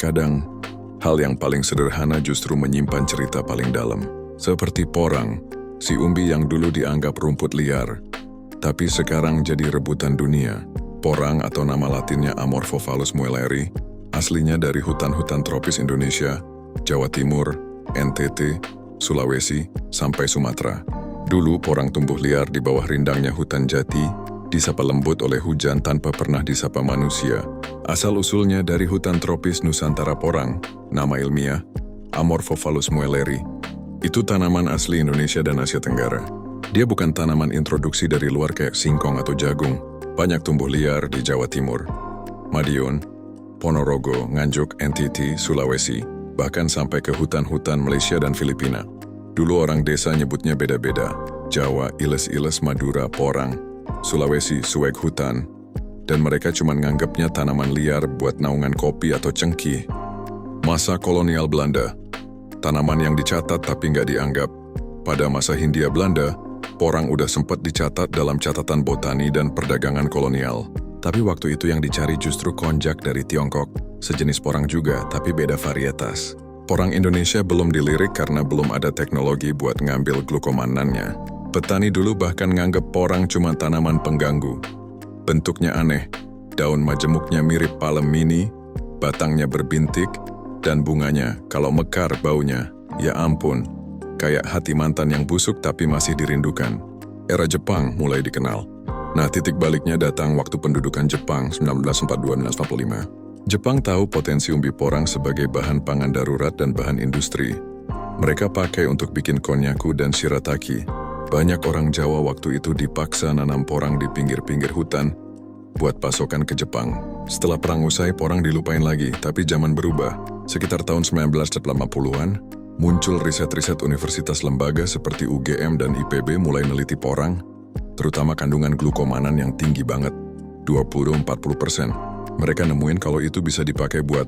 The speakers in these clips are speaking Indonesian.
Kadang, hal yang paling sederhana justru menyimpan cerita paling dalam. Seperti porang, si umbi yang dulu dianggap rumput liar, tapi sekarang jadi rebutan dunia. Porang atau nama latinnya Amorphophallus muelleri, aslinya dari hutan-hutan tropis Indonesia, Jawa Timur, NTT, Sulawesi, sampai Sumatera. Dulu porang tumbuh liar di bawah rindangnya hutan jati, disapa lembut oleh hujan tanpa pernah disapa manusia. Asal-usulnya dari hutan tropis Nusantara porang, nama ilmiah Amorphophallus muelleri. Itu tanaman asli Indonesia dan Asia Tenggara. Dia bukan tanaman introduksi dari luar kayak singkong atau jagung. Banyak tumbuh liar di Jawa Timur, Madiun, Ponorogo, Nganjuk, NTT, Sulawesi, bahkan sampai ke hutan-hutan Malaysia dan Filipina. Dulu orang desa nyebutnya beda-beda. Jawa, iles-iles, Madura, porang, Sulawesi, suwek hutan, dan mereka cuma nganggapnya tanaman liar buat naungan kopi atau cengkih. Masa kolonial Belanda, tanaman yang dicatat tapi nggak dianggap. Pada masa Hindia Belanda, porang udah sempat dicatat dalam catatan botani dan perdagangan kolonial. Tapi waktu itu yang dicari justru konjak dari Tiongkok, sejenis porang juga tapi beda varietas. Porang Indonesia belum dilirik karena belum ada teknologi buat ngambil glukomanannya. Petani dulu bahkan nganggep porang cuma tanaman pengganggu. Bentuknya aneh, daun majemuknya mirip palem mini, batangnya berbintik, dan bunganya kalau mekar baunya, ya ampun, kayak hati mantan yang busuk tapi masih dirindukan. Era Jepang mulai dikenal. Nah, titik baliknya datang waktu pendudukan Jepang 1942-1945. Jepang tahu potensi umbi porang sebagai bahan pangan darurat dan bahan industri. Mereka pakai untuk bikin konnyaku dan shirataki. Banyak orang Jawa waktu itu dipaksa nanam porang di pinggir-pinggir hutan buat pasokan ke Jepang. Setelah perang usai, porang dilupain lagi, tapi zaman berubah. Sekitar tahun 1980-an, muncul riset-riset universitas lembaga seperti UGM dan IPB mulai neliti porang, terutama kandungan glukomanan yang tinggi banget, 20-40%. Mereka nemuin kalau itu bisa dipakai buat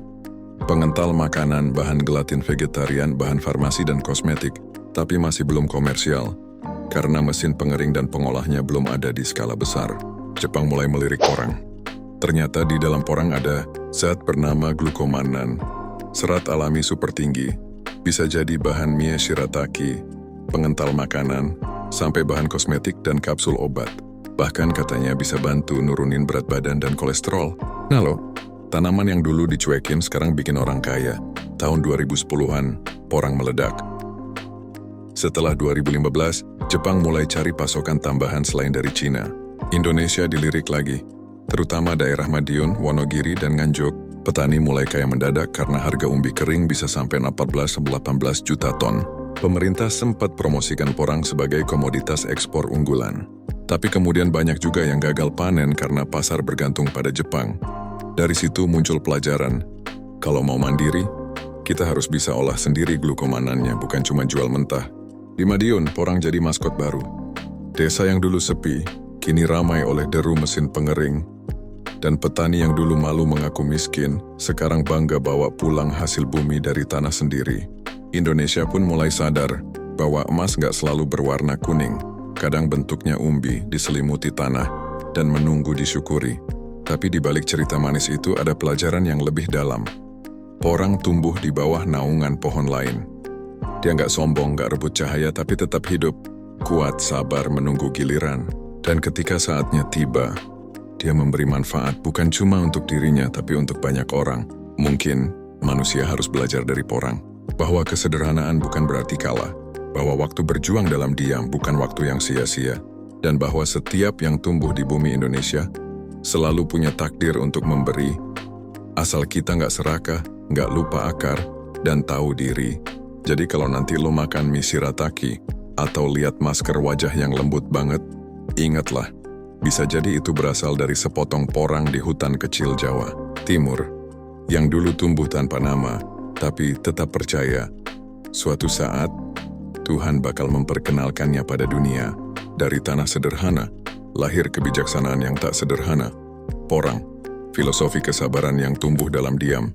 pengental makanan, bahan gelatin vegetarian, bahan farmasi dan kosmetik, tapi masih belum komersial, karena mesin pengering dan pengolahnya belum ada di skala besar. Jepang mulai melirik porang. Ternyata di dalam porang ada zat bernama glukomanan, serat alami super tinggi, bisa jadi bahan mie shirataki, pengental makanan, sampai bahan kosmetik dan kapsul obat. Bahkan katanya bisa bantu nurunin berat badan dan kolesterol. Nah loh, tanaman yang dulu dicuekin sekarang bikin orang kaya. Tahun 2010-an, porang meledak. Setelah 2015, Jepang mulai cari pasokan tambahan selain dari Cina. Indonesia dilirik lagi, terutama daerah Madiun, Wonogiri, dan Nganjuk. Petani mulai kaya mendadak karena harga umbi kering bisa sampai 14-18 juta ton. Pemerintah sempat promosikan porang sebagai komoditas ekspor unggulan. Tapi kemudian banyak juga yang gagal panen karena pasar bergantung pada Jepang. Dari situ muncul pelajaran. Kalau mau mandiri, kita harus bisa olah sendiri glukomanannya, bukan cuma jual mentah. Di Madiun, porang jadi maskot baru. Desa yang dulu sepi, kini ramai oleh deru mesin pengering. Dan petani yang dulu malu mengaku miskin, sekarang bangga bawa pulang hasil bumi dari tanah sendiri. Indonesia pun mulai sadar bahwa emas nggak selalu berwarna kuning. Kadang bentuknya umbi, diselimuti tanah, dan menunggu disyukuri. Tapi di balik cerita manis itu ada pelajaran yang lebih dalam. Porang tumbuh di bawah naungan pohon lain. Dia nggak sombong, nggak rebut cahaya, tapi tetap hidup. Kuat, sabar, menunggu giliran. Dan ketika saatnya tiba, dia memberi manfaat bukan cuma untuk dirinya, tapi untuk banyak orang. Mungkin manusia harus belajar dari porang, bahwa kesederhanaan bukan berarti kalah. Bahwa waktu berjuang dalam diam bukan waktu yang sia-sia, dan bahwa setiap yang tumbuh di bumi Indonesia selalu punya takdir untuk memberi, asal kita nggak serakah, nggak lupa akar, dan tahu diri. Jadi kalau nanti lo makan mie shirataki, atau lihat masker wajah yang lembut banget, ingatlah, bisa jadi itu berasal dari sepotong porang di hutan kecil Jawa Timur, yang dulu tumbuh tanpa nama, tapi tetap percaya, suatu saat, Tuhan bakal memperkenalkannya pada dunia. Dari tanah sederhana, lahir kebijaksanaan yang tak sederhana. Porang, filosofi kesabaran yang tumbuh dalam diam.